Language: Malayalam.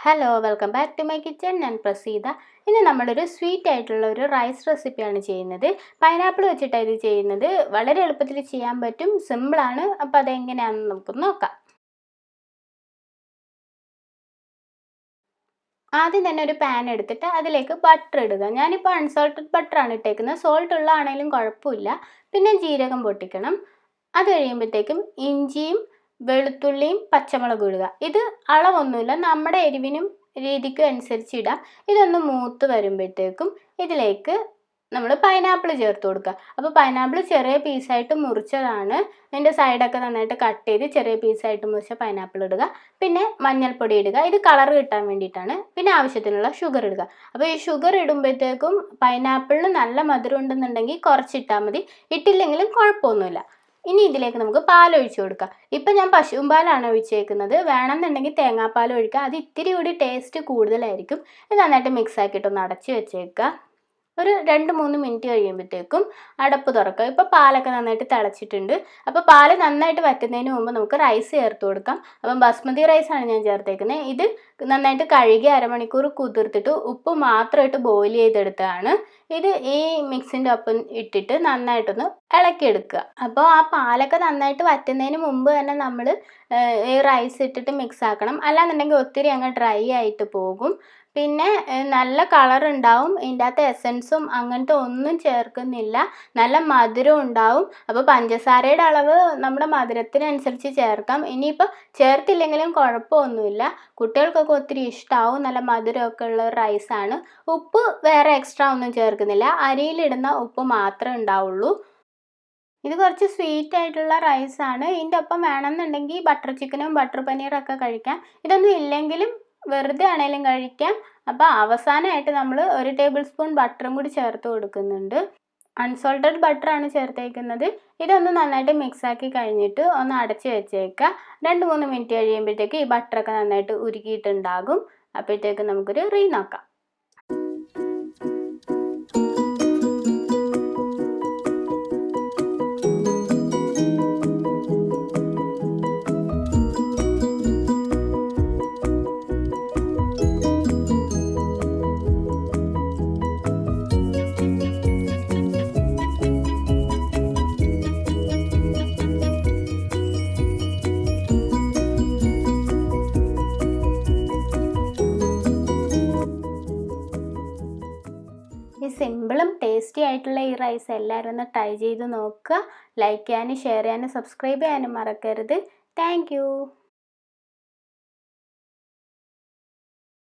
Hello welcome back to my kitchen. ഞാൻ പ്രസീത. ഇന്ന് നമ്മളൊരു സ്വീറ്റ് ആയിട്ടുള്ള ഒരു റൈസ് റെസിപ്പിയാണ് ചെയ്യുന്നത്. പൈനാപ്പിൾ വെച്ചിട്ടാണ് ഇത് ചെയ്യുന്നത്. വളരെ എളുപ്പത്തിൽ ചെയ്യാൻ പറ്റും, സിമ്പിളാണ്. അപ്പോൾ അതെങ്ങനെയാണെന്ന് നമുക്ക് നോക്കാം. ആദ്യം തന്നെ ഒരു പാൻ എടുത്തിട്ട് അതിലേക്ക് ബട്ടർ ഇടുക. ഞാനിപ്പോൾ അൺസോൾട്ടഡ് ബട്ടറാണ് ഇട്ടേക്കുന്നത്. സോൾട്ട് ഉള്ള ആണെങ്കിലും കുഴപ്പമില്ല. പിന്നെ ജീരകം പൊട്ടിക്കണം. അത് കഴിയുമ്പോഴത്തേക്കും ഇഞ്ചിയും വെളുത്തുള്ളിയും പച്ചമുളകും ഇടുക. ഇത് അളവൊന്നുമില്ല, നമ്മുടെ എരിവിനും രീതിക്കും അനുസരിച്ച് ഇടാം. ഇതൊന്ന് മൂത്ത് വരുമ്പോഴത്തേക്കും ഇതിലേക്ക് നമ്മൾ പൈനാപ്പിൾ ചേർത്ത് കൊടുക്കുക. അപ്പോൾ പൈനാപ്പിൾ ചെറിയ പീസായിട്ട് മുറിച്ചതാണ്. അതിൻ്റെ സൈഡൊക്കെ നന്നായിട്ട് കട്ട് ചെയ്ത് ചെറിയ പീസായിട്ട് മുറിച്ച പൈനാപ്പിൾ ഇടുക. പിന്നെ മഞ്ഞൾപ്പൊടി ഇടുക. ഇത് കളർ കിട്ടാൻ വേണ്ടിയിട്ടാണ്. പിന്നെ ആവശ്യത്തിനുള്ള ഷുഗർ ഇടുക. അപ്പോൾ ഈ ഷുഗർ ഇടുമ്പോഴത്തേക്കും പൈനാപ്പിളിന് നല്ല മധുരം ഉണ്ടെന്നുണ്ടെങ്കിൽ കുറച്ചിട്ടാൽ മതി, ഇട്ടില്ലെങ്കിലും കുഴപ്പമൊന്നുമില്ല. ഇനി ഇതിലേക്ക് നമുക്ക് പാൽ ഒഴിച്ചു കൊടുക്കാം. ഇപ്പം ഞാൻ പശുവും പാലാണ് ഒഴിച്ചേക്കുന്നത്. വേണമെന്നുണ്ടെങ്കിൽ തേങ്ങാപ്പാൽ ഒഴിക്കുക, അത് ഇത്തിരി കൂടി ടേസ്റ്റ് കൂടുതലായിരിക്കും. ഇത് നന്നായിട്ട് മിക്സ് ആക്കിയിട്ടൊന്ന് അടച്ച് വെച്ചേക്കുക. ഒരു 2-3 മിനിറ്റ് കഴിയുമ്പോഴത്തേക്കും അടപ്പ് തുറക്കുക. ഇപ്പോൾ പാലൊക്കെ നന്നായിട്ട് തിളച്ചിട്ടുണ്ട്. അപ്പോൾ പാല് നന്നായിട്ട് വറ്റുന്നതിന് മുമ്പ് നമുക്ക് റൈസ് ചേർത്ത് കൊടുക്കാം. അപ്പം ബസ്മതി റൈസാണ് ഞാൻ ചേർത്തേക്കുന്നത്. ഇത് നന്നായിട്ട് കഴുകി അരമണിക്കൂർ കുതിർത്തിട്ട് ഉപ്പ് മാത്രമായിട്ട് ബോയിൽ ചെയ്തെടുത്തതാണ്. ഇത് ഈ മിക്സിൻ്റെ ഒപ്പം ഇട്ടിട്ട് നന്നായിട്ടൊന്ന് ഇളക്കിയെടുക്കുക. അപ്പോൾ ആ പാലൊക്കെ നന്നായിട്ട് വറ്റുന്നതിന് മുമ്പ് തന്നെ നമ്മൾ ഈ റൈസ് ഇട്ടിട്ട് മിക്സ് ആക്കണം. അല്ലാന്നുണ്ടെങ്കിൽ ഒത്തിരി അങ്ങ് ഡ്രൈ ആയിട്ട് പോകും. പിന്നെ നല്ല കളർ ഉണ്ടാവും. ഇതിൻ്റെ അകത്ത് എസൻസും അങ്ങനത്തെ ഒന്നും ചേർക്കുന്നില്ല. നല്ല മധുരം ഉണ്ടാവും. അപ്പോൾ പഞ്ചസാരയുടെ അളവ് നമ്മുടെ മധുരത്തിനനുസരിച്ച് ചേർക്കാം. ഇനിയിപ്പോൾ ചേർത്തില്ലെങ്കിലും കുഴപ്പമൊന്നുമില്ല. കുട്ടികൾക്കൊക്കെ ഒത്തിരി ഇഷ്ടമാവും. നല്ല മധുരമൊക്കെ ഉള്ള റൈസാണ്. ഉപ്പ് വേറെ എക്സ്ട്രാ ഒന്നും ചേർക്കുന്നില്ല. അരിയിലിടുന്ന ഉപ്പ് മാത്രമേ ഉണ്ടാവുള്ളൂ. ഇത് കുറച്ച് സ്വീറ്റ് ആയിട്ടുള്ള റൈസാണ്. ഇതിൻ്റെ ഒപ്പം വേണമെന്നുണ്ടെങ്കിൽ ബട്ടർ ചിക്കനും ബട്ടർ പനീറൊക്കെ കഴിക്കാം. ഇതൊന്നും ഇല്ലെങ്കിലും വെറുതെ ആണെങ്കിലും കഴിക്കാം. അപ്പോൾ അവസാനമായിട്ട് നമ്മൾ 1 ടേബിൾ സ്പൂൺ ബട്ടറും കൂടി ചേർത്ത് കൊടുക്കുന്നുണ്ട്. അൺസോൾട്ടഡ് ബട്ടറാണ് ചേർത്തേക്കുന്നത്. ഇതൊന്ന് നന്നായിട്ട് മിക്സാക്കി കഴിഞ്ഞിട്ട് ഒന്ന് അടച്ച് വെച്ചേക്കുക. 2-3 മിനിറ്റ് കഴിയുമ്പോഴത്തേക്ക് ഈ ബട്ടറൊക്കെ നന്നായിട്ട് ഉരുക്കിയിട്ടുണ്ടാകും. അപ്പോഴത്തേക്ക് നമുക്കൊരു നോക്കാം. ഈ സിമ്പിളും ടേസ്റ്റി ആയിട്ടുള്ള ഈ റൈസ് എല്ലാവരും ഒന്ന് ട്രൈ ചെയ്ത് നോക്കുക. ലൈക്ക് ചെയ്യാനും ഷെയർ ചെയ്യാനും സബ്സ്ക്രൈബ് ചെയ്യാനും മറക്കരുത്. താങ്ക്